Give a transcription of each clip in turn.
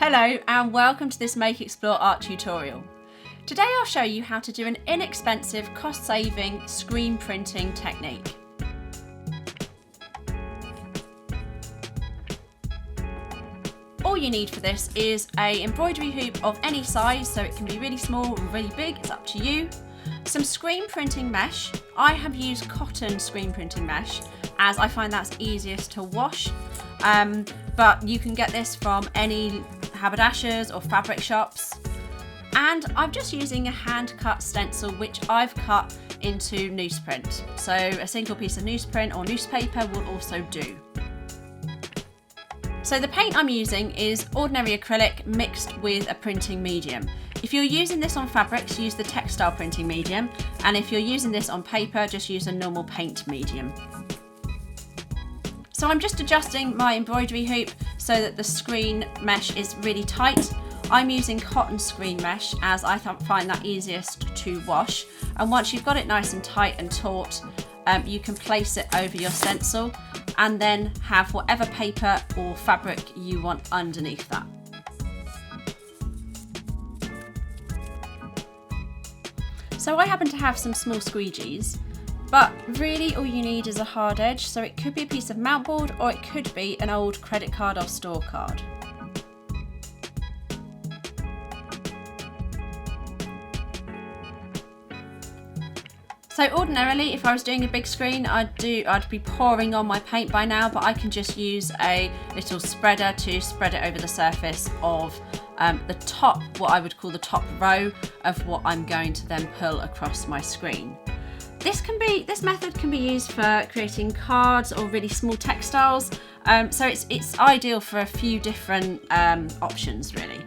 Hello and welcome to this Make Explore Art tutorial. Today I'll show you how to do an inexpensive, cost-saving screen printing technique. All you need for this is an embroidery hoop of any size, so it can be really small or really big, it's up to you. Some screen printing mesh. I have used cotton screen printing mesh as I find that's easiest to wash, but you can get this from any haberdashers or fabric shops. And I'm just using a hand cut stencil which I've cut into newsprint. So a single piece of newsprint or newspaper will also do. So the paint I'm using is ordinary acrylic mixed with a printing medium. If you're using this on fabrics, use the textile printing medium, and if you're using this on paper, just use a normal paint medium. So I'm just adjusting my embroidery hoop so that the screen mesh is really tight. I'm using cotton screen mesh as I find that easiest to wash. And once you've got it nice and tight and taut, you can place it over your stencil and then have whatever paper or fabric you want underneath that. So I happen to have some small squeegees, but really all you need is a hard edge, so it could be a piece of mountboard or it could be an old credit card or store card. So ordinarily, if I was doing a big screen, I'd be pouring on my paint by now, but I can just use a little spreader to spread it over the surface of the top, what I would call the top row of what I'm going to then pull across my screen. This method can be used for creating cards or really small textiles, so it's ideal for a few different options really.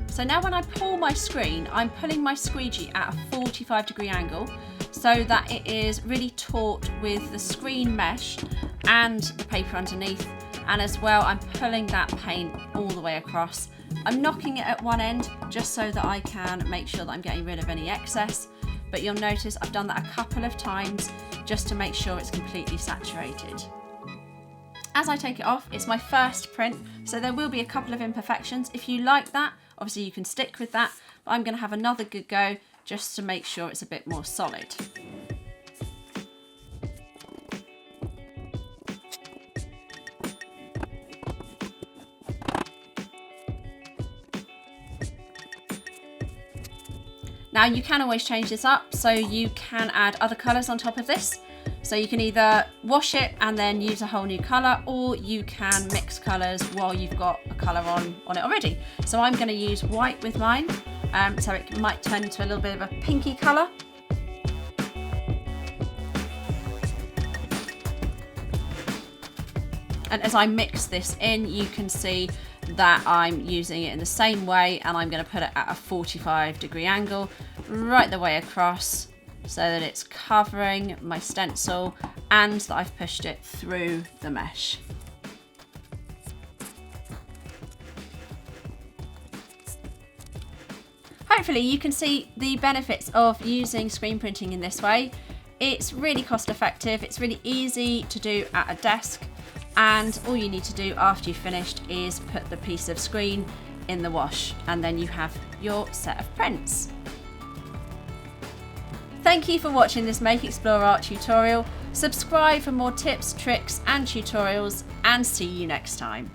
So now when I pull my screen, I'm pulling my squeegee at a 45-degree angle so that it is really taut with the screen mesh and the paper underneath, and as well I'm pulling that paint all the way across. I'm knocking it at one end just so that I can make sure that I'm getting rid of any excess, but you'll notice I've done that a couple of times just to make sure it's completely saturated. As I take it off, it's my first print, so there will be a couple of imperfections. If you like that, obviously you can stick with that, but I'm going to have another good go just to make sure it's a bit more solid. Now you can always change this up, so you can add other colours on top of this. So you can either wash it and then use a whole new colour, or you can mix colours while you've got a colour on it already. So I'm going to use white with mine, so it might turn into a little bit of a pinky colour. And as I mix this in, you can see that I'm using it in the same way, and I'm going to put it at a 45-degree angle right the way across so that it's covering my stencil and that I've pushed it through the mesh. Hopefully you can see the benefits of using screen printing in this way. It's really cost effective, it's really easy to do at a desk, and all you need to do after you've finished is put the piece of screen in the wash, and then you have your set of prints. Thank you for watching this Make Explore Art tutorial. Subscribe for more tips, tricks and tutorials, and see you next time.